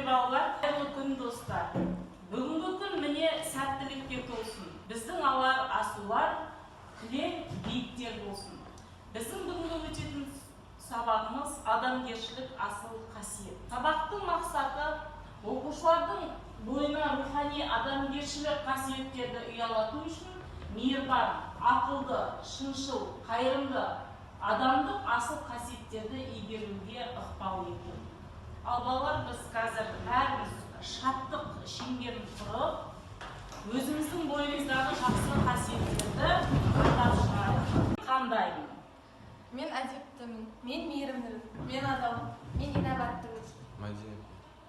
балалар, қайырлы күн достар. Бүгінгі күн міне сәттілікке толсын. Біздің алар асулар, кілең биіктер болсын. Біздің бүгінгі өтетін сабағымыз адамгершілік асыл қасиет. Сабақтың мақсаты оқушылардың бойына рухани адамгершілік қасиеттерді ұялату үшін мейірбан, ақылды, шыншыл, қайырымды, адамдық асыл қасиеттерді игеруге ықпал ету. Ал балалар, біз қазір бәріміз шаттық шеңберін құрып, өзіміздің бойымыздағы жақсы қасиеттерді атап шығарайық. Қандаймын? Мен әдептімін, мен мейірімдімін, мен адалмын, мен инабаттымын, мәдениет,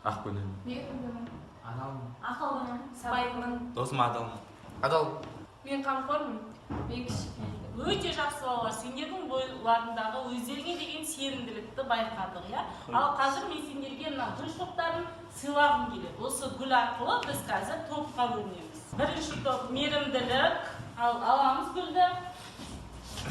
ақкөңілмін, мейірімдімін, адалмын, ақылдымын, сабайлымын, досым адал, мен қамқормын, мен кішіпейілдімін. Өте жақсы балалар, сендердің бойларындағы өздеріңе деген сенімділікті байқадық, иә? Ал қазір мен сендерге мына гүл шоқтарын сыйлағым келеді. Осы гүл арқылы біз қазір топқа бөлінеміз. Бірінші топ мейірімділік, ал аламыз гүлді.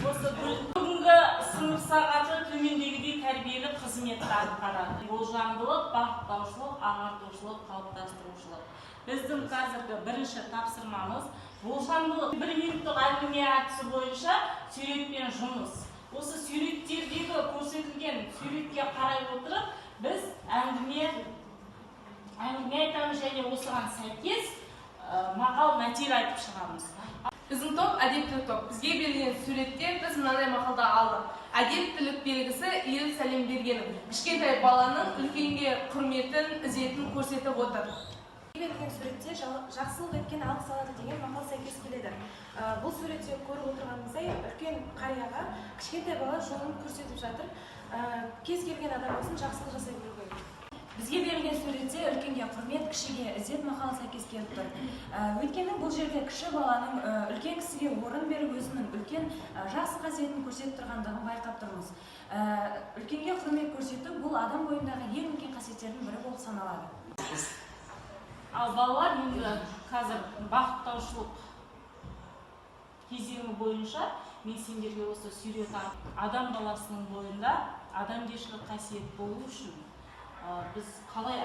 Осы бүгінгі сынып сағаты төмендегідей тәрбиелік қызметті атқарады. Болжамдылық, бағыттаушылық, ағартушылық, қалыптастырушылық. Біздің қазіргі бірінші тапсырмамыз болжамдылық. 1 минуттық әңгіме әдісі бойынша суретпен жұмыс. Осы суреттердегі көрсетілген суретке қарай отырып, біз әңгіме айтамыз және осыған сәйкес мақал мәтел айтып шығамыз. Біздің топ әдептілік топ. Бізге берілген суреттен біз мынандай мақалда алдық. Әдептілік белгісі иіліп сәлем бергені. Кішкентай баланың үлкенге құрметін, ізетін көрсетіп отыр. Берілген суретте жақсылық еткен алғыс алады деген мақал сәйкес келеді. Бұл суретте көріп отырғанымыздай үлкен қарияға кішкентай бала жолын көрсетіп жатыр. Кез келген адам болсын жақсылық жасай білу керек. Бізге берілген суретте үлкенге құрмет, кішіге ізет мақалы сәйкес келіп тұр. Өйткені бұл жерде кіші баланың үлкен кісіге орын беріп өзінің үлкен жақсы қасиетін көрсетіп тұрғандығын байқап тұрмыз. Үлкенге құрмет көрсету бұл адам бойындағы ең үлкен қасиеттердің бірі болып саналады. Ал балалар, енді қазір бағыттаушылық кезеңі бойынша мен сендерге осы сурет адам баласының бойында адамгершілік қасиет болу үшін біз қалай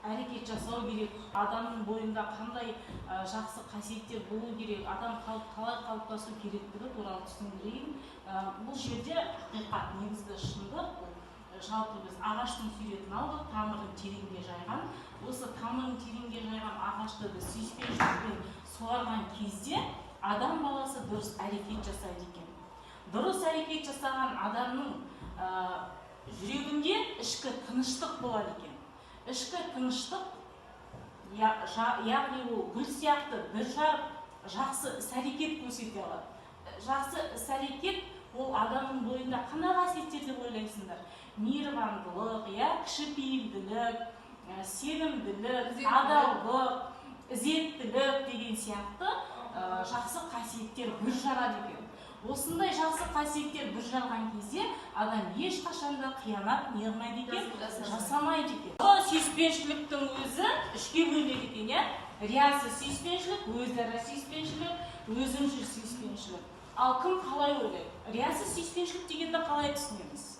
әрекет жасау керек, адамның бойында қандай жақсы қасиеттер болу керек, адам қалай қалыптасу керектігі туралы түсіндірейін. Бұл жерде ақиқат, негізгі шындық. Жалпы біз ағаштың суретін алдық, тамырын тереңге жайған. Осы тамырын тереңге жайған ағашты біз сүйіспеншілікпен суарған кезде адам баласы дұрыс әрекет жасайды екен. Дұрыс әрекет жасаған адамның жүрегінде ішкі тыныштық болады екен. Ішкі тыныштық, яғни ол гүл сияқты бір жарып жақсы іс-әрекет көрсете алады. Жақсы іс-әрекет ол адамның бойында қандай қасиеттер деп ойлайсыңдар? Мейірбандылық, кішіпейілділік, сенімділік, адалдық, ізеттілік деген сияқты жақсы қасиеттер бір жарады екен. Осындай жақсы қасиеттер бір жарған кезде адам ешқашанда қиянат неғылмайды екен, жасамайды екен. Сүйіспеншіліктің өзі үшке бөлінеді екен, риясыз сүйіспеншілік, өзара сүйіспеншілік, өзімшіл сүйіспеншілік. Ал кім қалай ойлайды? Риясыз сүйіспеншілік дегенді қалай түсінеміз?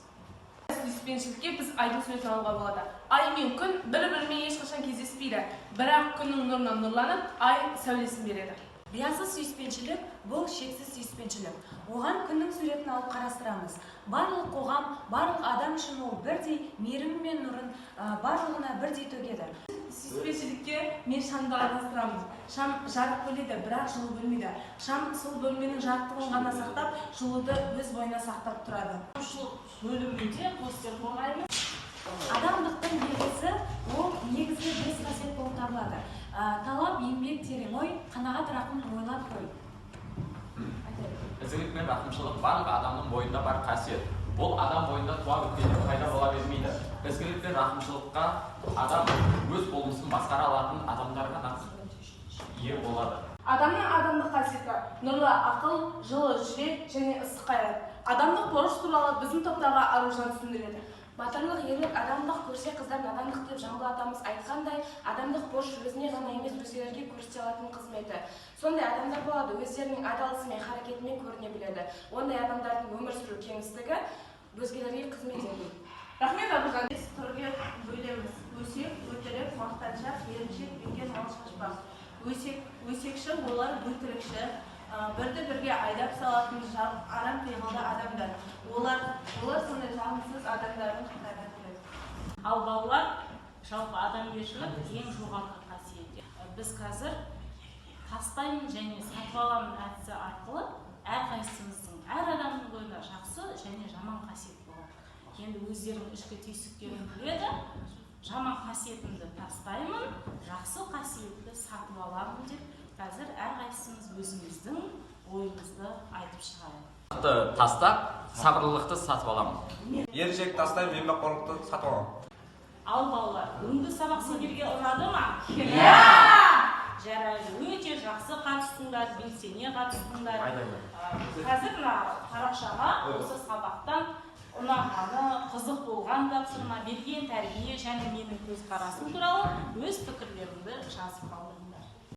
Сүйіспеншілікке біз айдың суретін алуға болады. Ай мен күн бір-бірімен ешқашан кездеспейді, бірақ күннің нұрынан нұрланып, ай сәулесін береді. Риясыз сүйіспеншілік бұл шексіз сүйіспеншілік. Оған күннің суретін алып қарастырамыз. Барлық қоғам, барлық адам үшін ол бірдей мейірім мен нұрын барлығына бірдей төгеді. Сүйіспеншілікке мен шамды араластырамын. Шам жарық бөледі, бірақ жылу бөлмейді. Шам сол бөлменің жарықтығын ғана сақтап, жылуды өз бойына сақтап тұрады. Бөлімінде постер қойғаймыз. Адамдықтың белгісі ол негізгі 5 қасиет болып табылады. Талап, еңбек, терең ой, қанағат, рақым, ойлап қой. ізгілік пен рақымшылық барлық адамның бойында бар қасиет. Ол адам бойында туа біткенде пайда бола бермейді. Ізгілік пен рақымшылыққа адам өз болмысын басқара алатын адамдарға ғана ие болады. Адамның адамдық қасиеті нұрлы ақыл, жылы жүрек және ыстық қайрат. Адамдық борыш туралы біздің топтағы Аружан түсіндіреді. Батырлық, ерлік, адамдық көрсе қыздар надандық деп Жамбыл атамыз айтқандай, адамдық борыш өзіне ғана емес өзгелерге көрсете алатын қызметі. Сондай адамдар болады, өздерінің адал ісімен, харакетімен көріне біледі. Ондай адамдардың өмір сүру кеңістігі өзгелерге қызмет ету. Рахмет, Аружан. Біз түрге бөлеміз: өсек, өтірік, еріншек бүйген мал шашпақ. Өсекші, олар өтірікші, бірді бірге айдап салатын арам пиғылды адамдар. Олар сондай жағымсыз адамдардың қатарына кіреді. Ал балалар, жалпы адамгершілік ең жоғарғы қасиет. Біз қазір тастаймын және сатып аламын әдісі арқылы әрқайсымыздың, әр адамның бойында жақсы және жаман қасиет болады. Енді өздерінің ішкі түйсіктерін біледі, жаман қасиетімді тастаймын, жақсы қасиетті сатып аламын деп қазір әрқайсымыз өзіміздің ойымызды айтып шығайық. Тастап, сабырлылықты сатып аламын. Еріншек тастаймын, еңбекқорлықты сатып аламын. Ал балалар, бүгінгі сабақ сендерге ұнады ма? Жарайды, өте жақсы қатыстыңдар, белсене қатыстыңдар. Қазір мына парақшаға осы сабақтан ұнағаны, қызық болған тапсырма, берген тәрбие және менің көзқарасым туралы өз пікірлеріңді жазып қалыңдар.